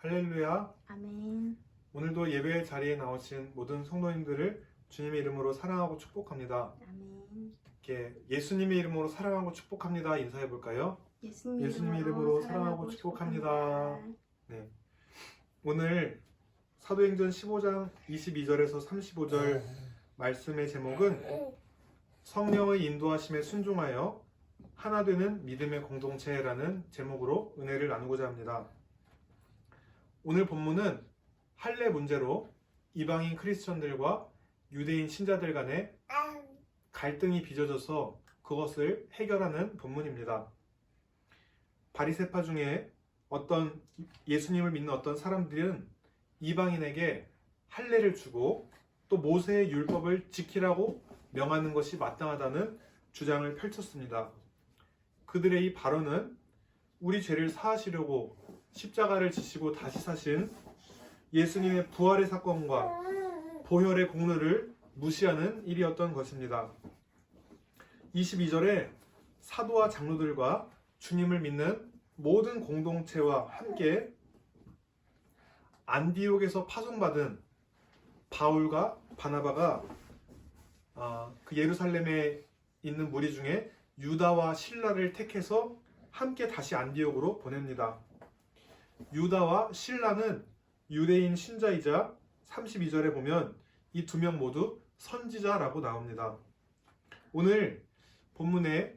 할렐루야. 아멘. 오늘도 예배 자리에 나오신 모든 성도님들을 주님의 이름으로 사랑하고 축복합니다. 아멘. 이렇게 예수님의 이름으로 사랑하고 축복합니다. 인사해 볼까요? 예수님의 이름으로 사랑하고 축복합니다. 네. 오늘 사도행전 15장 22절에서 35절 말씀의 제목은 성령의 인도하심에 순종하여 하나 되는 믿음의 공동체라는 제목으로 은혜를 나누고자 합니다. 오늘 본문은 할례 문제로 이방인 크리스천들과 유대인 신자들 간에 갈등이 빚어져서 그것을 해결하는 본문입니다. 바리새파 중에 어떤 예수님을 믿는 어떤 사람들은 이방인에게 할례를 주고 또 모세의 율법을 지키라고 명하는 것이 마땅하다는 주장을 펼쳤습니다. 그들의 이 발언은 우리 죄를 사하시려고 십자가를 지시고 다시 사신 예수님의 부활의 사건과 보혈의 공로를 무시하는 일이었던 것입니다. 22절에 사도와 장로들과 주님을 믿는 모든 공동체와 함께 안디옥에서 파송받은 바울과 바나바가 그 예루살렘에 있는 무리 중에 유다와 실라를 택해서 함께 다시 안디옥으로 보냅니다. 유다와 실라는 유대인 신자이자 32절에 보면 이 두 명 모두 선지자라고 나옵니다. 오늘 본문에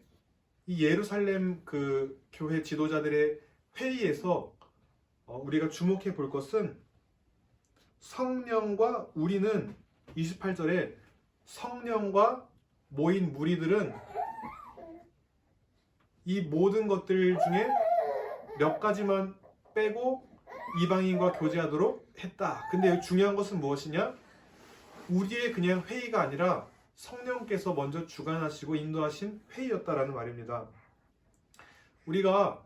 이 예루살렘 그 교회 지도자들의 회의에서 우리가 주목해 볼 것은 성령과 우리는 28절에 성령과 모인 무리들은 이 모든 것들 중에 몇 가지만 빼고 이방인과 교제하도록 했다. 근데 여기 중요한 것은 무엇이냐? 우리의 그냥 회의가 아니라 성령께서 먼저 주관하시고 인도하신 회의였다라는 말입니다. 우리가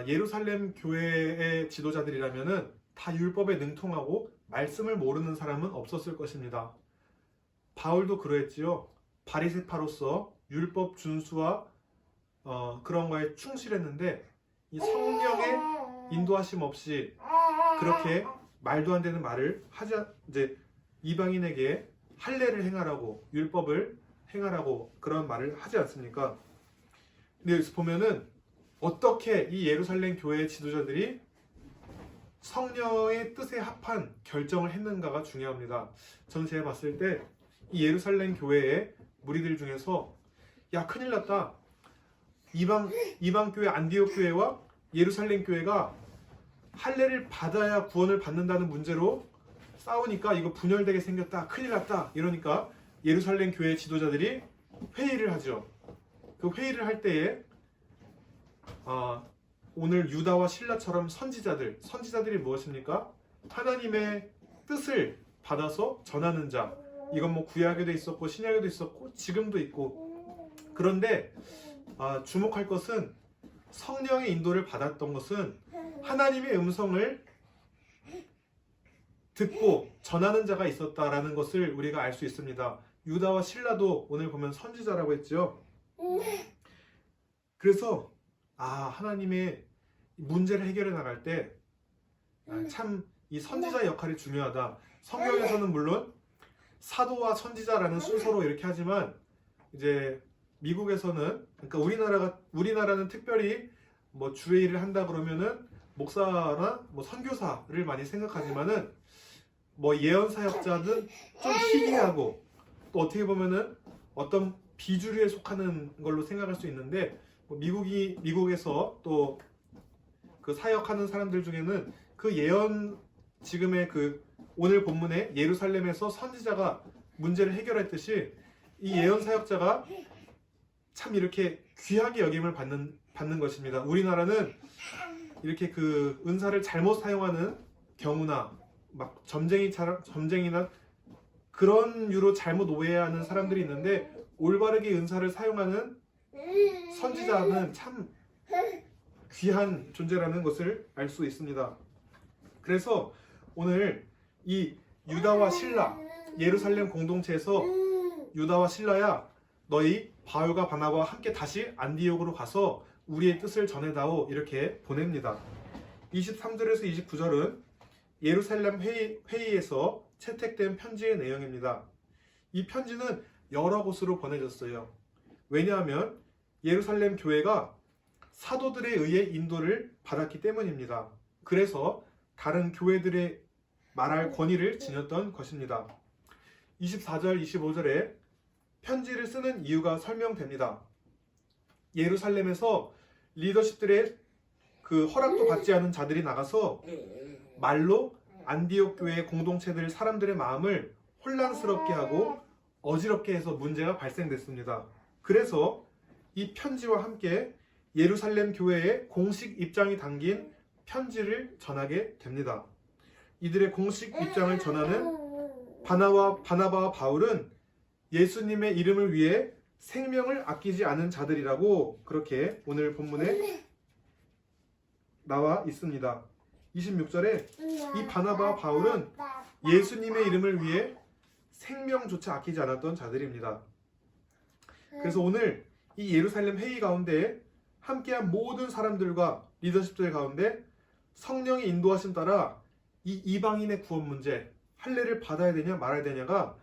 예루살렘 교회의 지도자들이라면은 다 율법에 능통하고 말씀을 모르는 사람은 없었을 것입니다. 바울도 그러했지요. 바리새파로서 율법 준수와 그런 거에 충실했는데 이 성령의 인도하심 없이 그렇게 말도 안 되는 말을 하자 이제 이방인에게 할례를 행하라고 율법을 행하라고 그런 말을 하지 않습니까? 근데 여기서 보면은 어떻게 이 예루살렘 교회의 지도자들이 성령의 뜻에 합한 결정을 했는가가 중요합니다. 저는 제가 봤을 때 이 예루살렘 교회의 무리들 중에서 야 큰일 났다. 이방 교회 안디옥 교회와 예루살렘 교회가 할례를 받아야 구원을 받는다는 문제로 싸우니까 이거 분열되게 생겼다. 큰일 났다. 이러니까 예루살렘 교회 지도자들이 회의를 하죠. 그 회의를 할 때에 오늘 유다와 실라처럼 선지자들이 무엇입니까? 하나님의 뜻을 받아서 전하는 자. 이건 뭐 구약에도 있었고 신약에도 있었고 지금도 있고. 그런데 주목할 것은 성령의 인도를 받았던 것은 하나님의 음성을 듣고 전하는 자가 있었다라는 것을 우리가 알 수 있습니다. 유다와 실라도 오늘 보면 선지자라고 했죠. 그래서 하나님의 문제를 해결해 나갈 때 참 이 선지자 역할이 중요하다. 성경에서는 물론 사도와 선지자라는 순서로 이렇게 하지만 이제 미국에서는 그러니까 우리나라는 특별히 뭐 주일을 한다 그러면은 목사나 뭐 선교사를 많이 생각하지만은 뭐 예언 사역자는 좀 희귀하고 또 어떻게 보면은 어떤 비주류에 속하는 걸로 생각할 수 있는데 뭐 미국에서 또 그 사역하는 사람들 중에는 그 예언 지금의 그 오늘 본문에 예루살렘에서 선지자가 문제를 해결했듯이 이 예언 사역자가 참 이렇게 귀하게 여김을 받는 것입니다. 우리나라는 이렇게 그 은사를 잘못 사용하는 경우나 막 점쟁이나 그런 유로 잘못 오해하는 사람들이 있는데 올바르게 은사를 사용하는 선지자는 참 귀한 존재라는 것을 알 수 있습니다. 그래서 오늘 이 유다와 실라 예루살렘 공동체에서 유다와 실라야 너희 바울과 바나바와 함께 다시 안디옥으로 가서 우리의 뜻을 전해다오 이렇게 보냅니다. 23절에서 29절은 예루살렘 회의에서 채택된 편지의 내용입니다. 이 편지는 여러 곳으로 보내졌어요. 왜냐하면 예루살렘 교회가 사도들에 의해 인도를 받았기 때문입니다. 그래서 다른 교회들의 말할 권위를 지녔던 것입니다. 24절, 25절에 편지를 쓰는 이유가 설명됩니다. 예루살렘에서 리더십들의 그 허락도 받지 않은 자들이 나가서 말로 안디옥 교회 공동체들 사람들의 마음을 혼란스럽게 하고 어지럽게 해서 문제가 발생됐습니다. 그래서 이 편지와 함께 예루살렘 교회의 공식 입장이 담긴 편지를 전하게 됩니다. 이들의 공식 입장을 전하는 바나바와 바울은 예수님의 이름을 위해 생명을 아끼지 않은 자들이라고 그렇게 오늘 본문에 나와 있습니다. 26절에 이 바나바와 바울은 예수님의 이름을 위해 생명조차 아끼지 않았던 자들입니다. 그래서 오늘 이 예루살렘 회의 가운데 함께한 모든 사람들과 리더십들 가운데 성령의 인도하심 따라 이 이방인의 구원 문제, 할례를 받아야 되냐 말아야 되냐가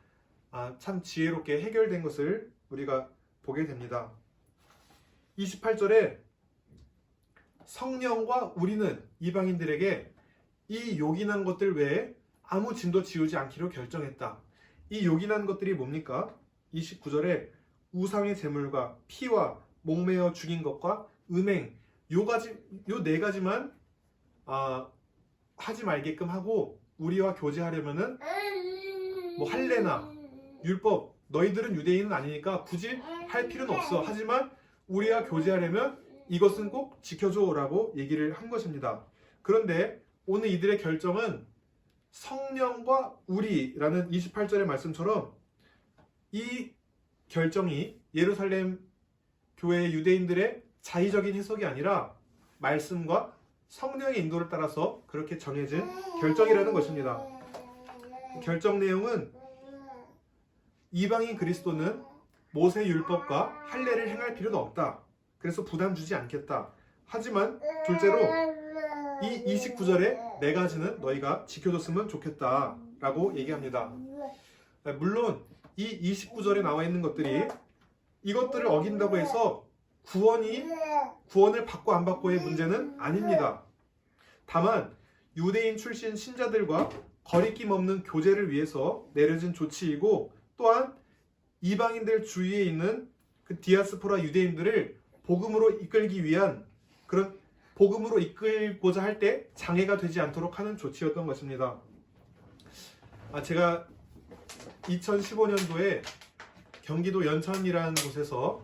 참 지혜롭게 해결된 것을 우리가 보게 됩니다. 28절에 성령과 우리는 이방인들에게 이 요긴한 것들 외에 아무 짐도 지우지 않기로 결정했다. 이 요긴한 것들이 뭡니까? 29절에 우상의 제물과 피와 목매어 죽인 것과 음행, 요 네 가지만 하지 말게끔 하고 우리와 교제하려면은 뭐 할례나 율법, 너희들은 유대인은 아니니까 굳이 할 필요는 없어. 하지만 우리와 교제하려면 이것은 꼭 지켜줘라고 얘기를 한 것입니다. 그런데 오늘 이들의 결정은 성령과 우리라는 28절의 말씀처럼 이 결정이 예루살렘 교회 유대인들의 자의적인 해석이 아니라 말씀과 성령의 인도를 따라서 그렇게 정해진 결정이라는 것입니다. 결정 내용은 이방인 그리스도는 모세 율법과 할례를 행할 필요는 없다. 그래서 부담 주지 않겠다. 하지만 둘째로 이 29절에 네 가지는 너희가 지켜줬으면 좋겠다 라고 얘기합니다. 물론 이 29절에 나와 있는 것들이 이것들을 어긴다고 해서 구원을 받고 안 받고의 문제는 아닙니다. 다만 유대인 출신 신자들과 거리낌 없는 교제를 위해서 내려진 조치이고 또한 이방인들 주위에 있는 그 디아스포라 유대인들을 복음으로 이끌기 위한 그런 복음으로 이끌고자 할 때 장애가 되지 않도록 하는 조치였던 것입니다. 제가 2015년도에 경기도 연천이라는 곳에서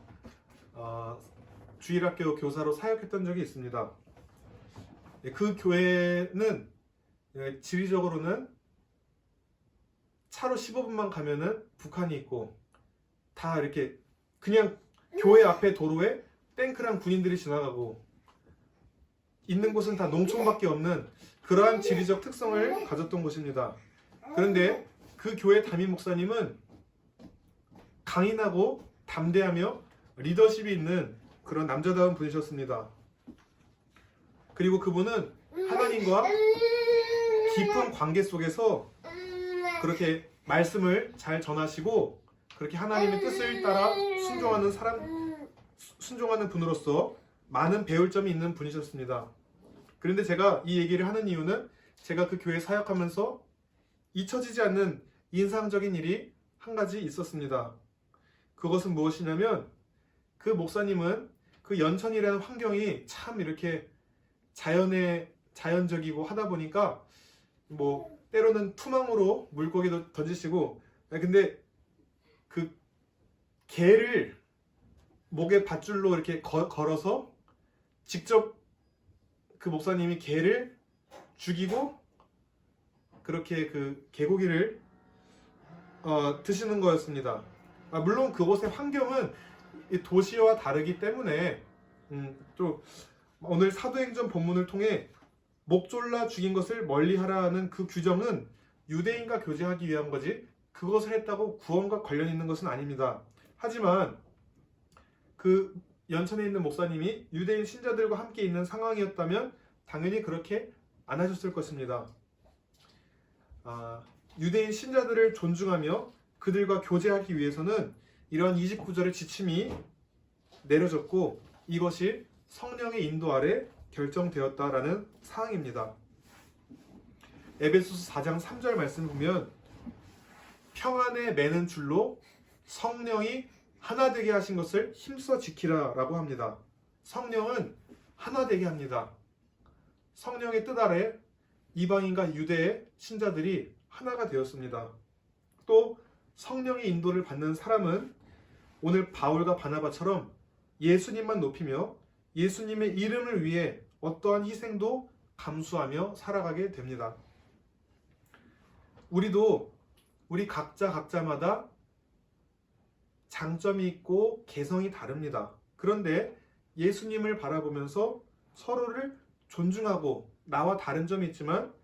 주일학교 교사로 사역했던 적이 있습니다. 그 교회는 지리적으로는 차로 15분만 가면은 북한이 있고 다 이렇게 그냥 교회 앞에 도로에 탱크랑 군인들이 지나가고 있는 곳은 다 농촌밖에 없는 그러한 지리적 특성을 가졌던 곳입니다. 그런데 그 교회 담임 목사님은 강인하고 담대하며 리더십이 있는 그런 남자다운 분이셨습니다. 그리고 그분은 하나님과 깊은 관계 속에서 그렇게 말씀을 잘 전하시고 그렇게 하나님의 뜻을 따라 순종하는 분으로서 많은 배울 점이 있는 분이셨습니다. 그런데 제가 이 얘기를 하는 이유는 제가 그 교회 사역하면서 잊혀지지 않는 인상적인 일이 한 가지 있었습니다. 그것은 무엇이냐면 그 목사님은 그 연천이라는 환경이 참 이렇게 자연적이고 하다 보니까 뭐 때로는 투망으로 물고기도 던지시고 근데 그 개를 목에 밧줄로 이렇게 걸어서 직접 그 목사님이 개를 죽이고 그렇게 그 개고기를 드시는 거였습니다. 물론 그곳의 환경은 도시와 다르기 때문에 또 오늘 사도행전 본문을 통해 목 졸라 죽인 것을 멀리하라는 그 규정은 유대인과 교제하기 위한 거지 그것을 했다고 구원과 관련 있는 것은 아닙니다. 하지만 그 연천에 있는 목사님이 유대인 신자들과 함께 있는 상황이었다면 당연히 그렇게 안 하셨을 것입니다. 유대인 신자들을 존중하며 그들과 교제하기 위해서는 이러한 29절의 지침이 내려졌고 이것이 성령의 인도 아래 결정되었다라는 사항입니다. 에베소서 4장 3절 말씀 보면 평안에 매는 줄로 성령이 하나 되게 하신 것을 힘써 지키라 라고 합니다. 성령은 하나 되게 합니다. 성령의 뜻 아래 이방인과 유대의 신자들이 하나가 되었습니다. 또 성령의 인도를 받는 사람은 오늘 바울과 바나바처럼 예수님만 높이며 예수님의 이름을 위해 어떠한 희생도 감수하며 살아가게 됩니다. 우리 각자마다 장점이 있고 개성이 다릅니다. 그런데 예수님을 바라보면서 서로를 존중하고 나와 다른 점이 있지만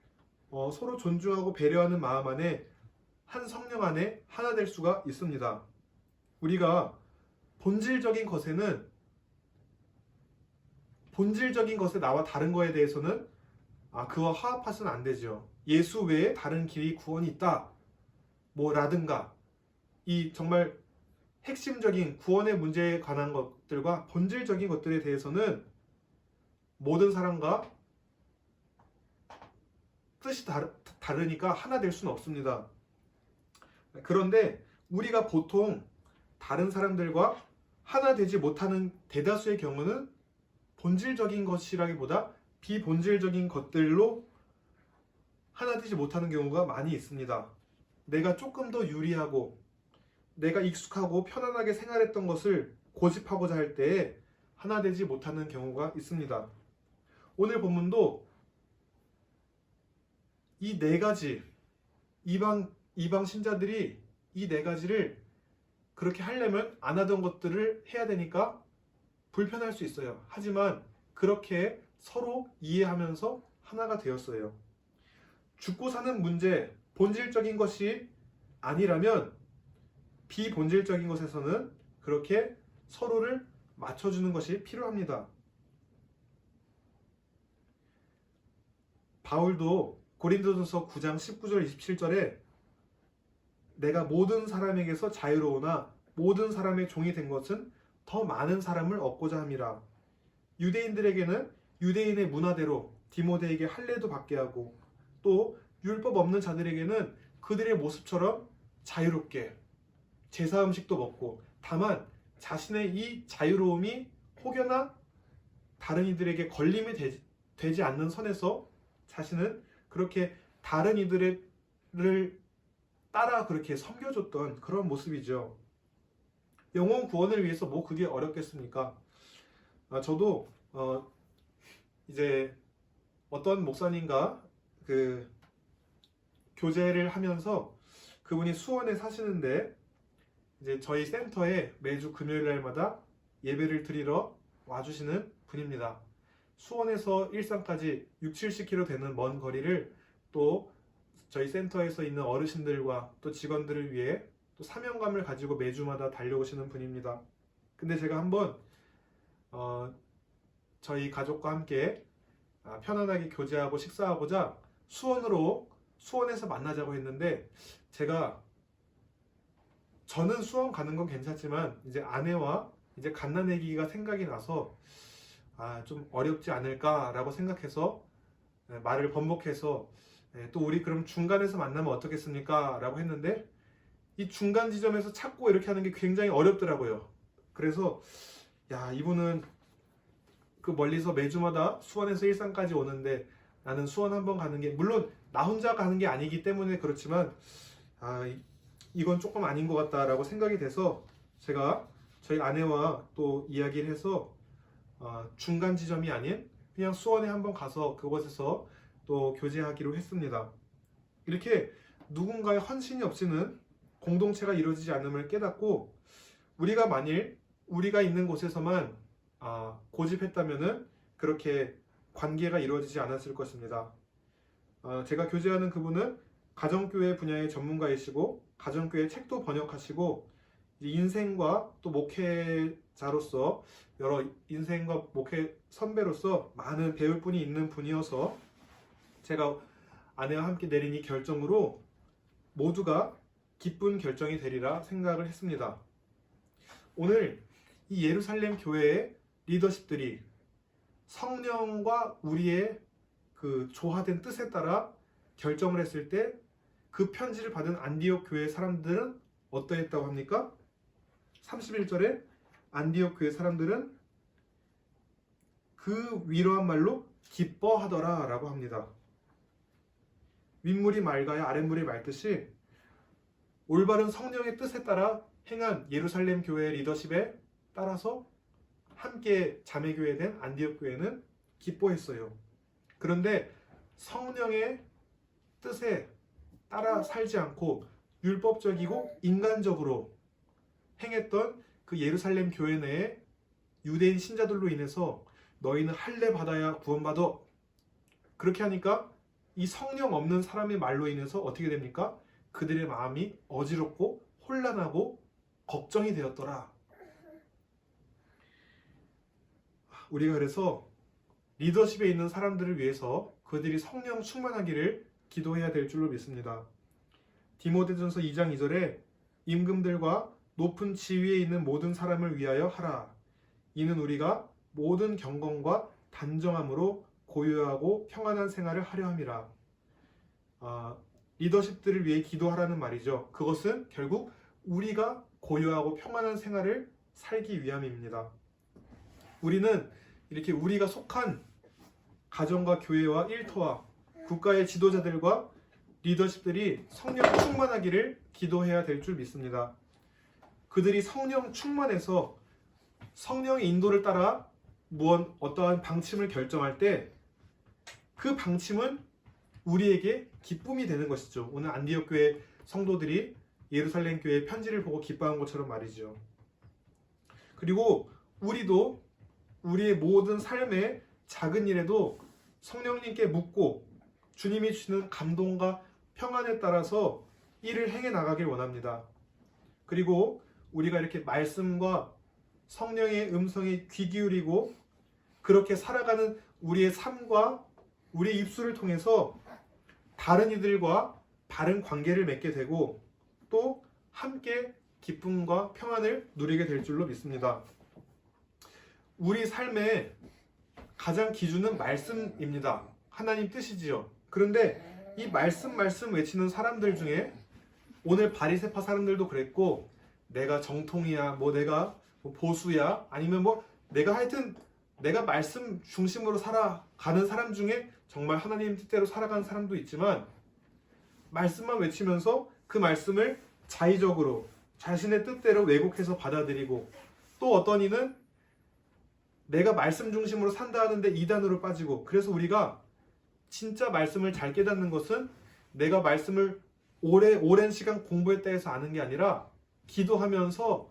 서로 존중하고 배려하는 마음 안에 한 성령 안에 하나 될 수가 있습니다. 우리가 본질적인 것에 나와 다른 거에 대해서는 그와 화합해서는 안 되죠. 예수 외에 다른 길이 구원이 있다 라든가 이 정말 핵심적인 구원의 문제에 관한 것들과 본질적인 것들에 대해서는 모든 사람과 뜻이 다르니까 하나 될 수는 없습니다. 그런데 우리가 보통 다른 사람들과 하나 되지 못하는 대다수의 경우는 본질적인 것이라기보다 비본질적인 것들로 하나 되지 못하는 경우가 많이 있습니다. 내가 조금 더 유리하고 내가 익숙하고 편안하게 생활했던 것을 고집하고자 할 때에 하나 되지 못하는 경우가 있습니다. 오늘 본문도 이 네 가지 이방 신자들이 이 네 가지를 그렇게 하려면 안 하던 것들을 해야 되니까 불편할 수 있어요. 하지만 그렇게 서로 이해하면서 하나가 되었어요. 죽고 사는 문제, 본질적인 것이 아니라면 비본질적인 것에서는 그렇게 서로를 맞춰주는 것이 필요합니다. 바울도 고린도전서 9장 19절 27절에 내가 모든 사람에게서 자유로우나 모든 사람의 종이 된 것은 더 많은 사람을 얻고자 함이라. 유대인들에게는 유대인의 문화대로 디모데에게 할례도 받게 하고 또 율법 없는 자들에게는 그들의 모습처럼 자유롭게 제사 음식도 먹고 다만 자신의 이 자유로움이 혹여나 다른 이들에게 걸림이 되지 않는 선에서 자신은 그렇게 다른 이들을 따라 그렇게 섬겨줬던 그런 모습이죠. 영혼 구원을 위해서 그게 어렵겠습니까? 저도 이제 어떤 목사님과 교제를 하면서 그분이 수원에 사시는데 이제 저희 센터에 매주 금요일 날마다 예배를 드리러 와주시는 분입니다. 수원에서 일산까지 60-70km 되는 먼 거리를 또 저희 센터에서 있는 어르신들과 또 직원들을 위해 또 사명감을 가지고 매주마다 달려오시는 분입니다. 근데 제가 한번 저희 가족과 함께 편안하게 교제하고 식사하고자 수원에서 만나자고 했는데 저는 수원 가는 건 괜찮지만 이제 아내와 이제 갓난아기가 생각이 나서 좀 어렵지 않을까라고 생각해서 말을 번복해서 또 우리 그럼 중간에서 만나면 어떻겠습니까? 라고 했는데 이 중간 지점에서 찾고 이렇게 하는 게 굉장히 어렵더라고요. 그래서 이분은 그 멀리서 매주마다 수원에서 일산까지 오는데 나는 수원 한번 가는 게 물론 나 혼자 가는 게 아니기 때문에 그렇지만 이건 조금 아닌 것 같다라고 생각이 돼서 제가 저희 아내와 또 이야기를 해서 중간 지점이 아닌 그냥 수원에 한번 가서 그곳에서 또 교제하기로 했습니다. 이렇게 누군가의 헌신이 없이는 공동체가 이루어지지 않음을 깨닫고 우리가 만일 우리가 있는 곳에서만 고집했다면은 그렇게 관계가 이루어지지 않았을 것입니다. 제가 교제하는 그분은 가정교회 분야의 전문가이시고 가정교회 책도 번역하시고 인생과 또 목회자로서 여러 인생과 목회 선배로서 많은 배울 분이 있는 분이어서 제가 아내와 함께 내린 이 결정으로 모두가 기쁜 결정이 되리라 생각을 했습니다. 오늘 이 예루살렘 교회의 리더십들이 성령과 우리의 그 조화된 뜻에 따라 결정을 했을 때 그 편지를 받은 안디옥 교회 사람들은 어떠했다고 합니까? 31절에 안디옥 교회 사람들은 그 위로한 말로 기뻐하더라 라고 합니다. 윗물이 맑아야 아랫물이 맑듯이 올바른 성령의 뜻에 따라 행한 예루살렘 교회의 리더십에 따라서 함께 자매교회된 안디옥 교회는 기뻐했어요. 그런데 성령의 뜻에 따라 살지 않고 율법적이고 인간적으로 행했던 그 예루살렘 교회 내에 유대인 신자들로 인해서 너희는 할례 받아야 구원받아. 그렇게 하니까 이 성령 없는 사람의 말로 인해서 어떻게 됩니까? 그들의 마음이 어지럽고 혼란하고 걱정이 되었더라. 우리가 그래서 리더십에 있는 사람들을 위해서 그들이 성령 충만하기를 기도해야 될 줄로 믿습니다. 디모데전서 2장 2절에 임금들과 높은 지위에 있는 모든 사람을 위하여 하라. 이는 우리가 모든 경건과 단정함으로 고요하고 평안한 생활을 하려 함이라. 리더십들을 위해 기도하라는 말이죠. 그것은 결국 우리가 고요하고 평안한 생활을 살기 위함입니다. 우리는 이렇게 우리가 속한 가정과 교회와 일터와 국가의 지도자들과 리더십들이 성령 충만하기를 기도해야 될 줄 믿습니다. 그들이 성령 충만해서 성령의 인도를 따라 어떠한 방침을 결정할 때 그 방침은 우리에게 기쁨이 되는 것이죠. 오늘 안디옥 교회 성도들이 예루살렘 교회의 편지를 보고 기뻐한 것처럼 말이죠. 그리고 우리도 우리의 모든 삶의 작은 일에도 성령님께 묻고 주님이 주시는 감동과 평안에 따라서 일을 행해 나가길 원합니다. 그리고 우리가 이렇게 말씀과 성령의 음성에 귀 기울이고 그렇게 살아가는 우리의 삶과 우리의 입술을 통해서 다른 이들과 바른 관계를 맺게 되고 또 함께 기쁨과 평안을 누리게 될 줄로 믿습니다. 우리 삶의 가장 기준은 말씀입니다. 하나님 뜻이지요. 그런데 이 말씀 외치는 사람들 중에 오늘 바리새파 사람들도 그랬고 내가 정통이야, 내가 보수야, 아니면 내가 하여튼 내가 말씀 중심으로 살아가는 사람 중에 정말 하나님 뜻대로 살아가는 사람도 있지만 말씀만 외치면서 그 말씀을 자의적으로 자신의 뜻대로 왜곡해서 받아들이고 또 어떤 이는 내가 말씀 중심으로 산다 하는데 이단으로 빠지고 그래서 우리가 진짜 말씀을 잘 깨닫는 것은 내가 말씀을 오랜 시간 공부했다 해서 아는 게 아니라 기도하면서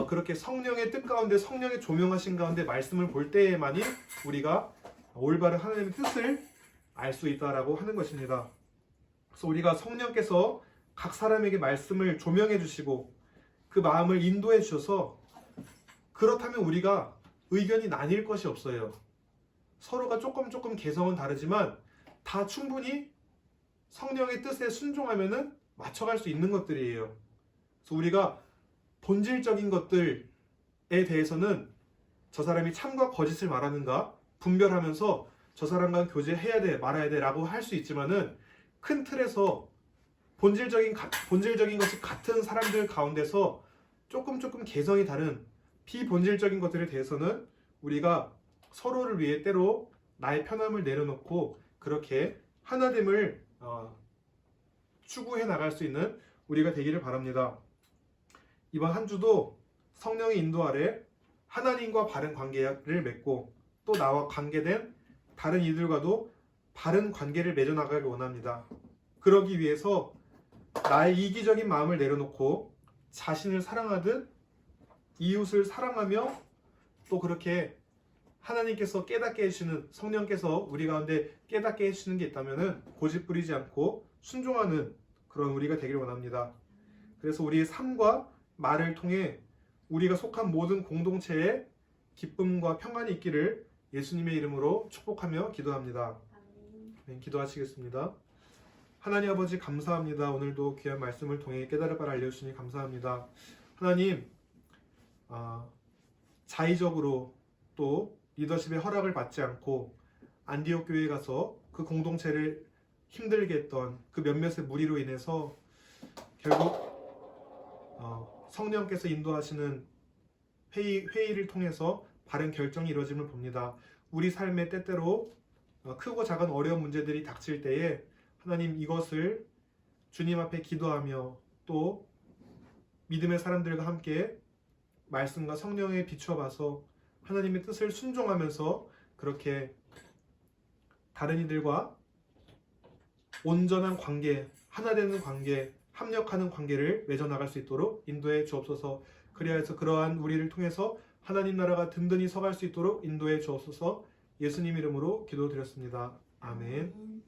그렇게 성령의 뜻 가운데 성령의 조명하신 가운데 말씀을 볼 때에만이 우리가 올바른 하나님의 뜻을 알 수 있다라고 하는 것입니다. 그래서 우리가 성령께서 각 사람에게 말씀을 조명해 주시고 그 마음을 인도해 주셔서 그렇다면 우리가 의견이 나뉠 것이 없어요. 서로가 조금 개성은 다르지만 다 충분히 성령의 뜻에 순종하면은 맞춰갈 수 있는 것들이에요. 그래서 우리가 본질적인 것들에 대해서는 저 사람이 참과 거짓을 말하는가 분별하면서 저 사람과 교제해야 돼 말아야 돼 라고 할 수 있지만은 큰 틀에서 본질적인 것이 같은 사람들 가운데서 조금 개성이 다른 비본질적인 것들에 대해서는 우리가 서로를 위해 때로 나의 편함을 내려놓고 그렇게 하나됨을 추구해 나갈 수 있는 우리가 되기를 바랍니다. 이번 한 주도 성령의 인도 아래 하나님과 바른 관계를 맺고 또 나와 관계된 다른 이들과도 바른 관계를 맺어나가길 원합니다. 그러기 위해서 나의 이기적인 마음을 내려놓고 자신을 사랑하듯 이웃을 사랑하며 또 그렇게 하나님께서 깨닫게 해주시는 성령께서 우리 가운데 깨닫게 해주시는 게 있다면 고집 부리지 않고 순종하는 그런 우리가 되길 원합니다. 그래서 우리의 삶과 말을 통해 우리가 속한 모든 공동체에 기쁨과 평안이 있기를 예수님의 이름으로 축복하며 기도합니다. 아멘. 네, 기도하시겠습니다. 하나님 아버지 감사합니다. 오늘도 귀한 말씀을 통해 깨달을 바를 알려주시니 감사합니다. 하나님, 자의적으로 또 리더십의 허락을 받지 않고 안디옥 교회에 가서 그 공동체를 힘들게 했던 그 몇몇의 무리로 인해서 결국 성령께서 인도하시는 회의를 통해서 바른 결정이 이루어짐을 봅니다. 우리 삶의 때때로 크고 작은 어려운 문제들이 닥칠 때에 하나님 이것을 주님 앞에 기도하며 또 믿음의 사람들과 함께 말씀과 성령에 비추어 봐서 하나님의 뜻을 순종하면서 그렇게 다른 이들과 온전한 관계, 하나 되는 관계, 합력하는 관계를 맺어나갈 수 있도록 인도해 주옵소서. 그리하여서 그러한 우리를 통해서 하나님 나라가 든든히 서갈 수 있도록 인도해 주옵소서. 예수님 이름으로 기도드렸습니다. 아멘. 아멘.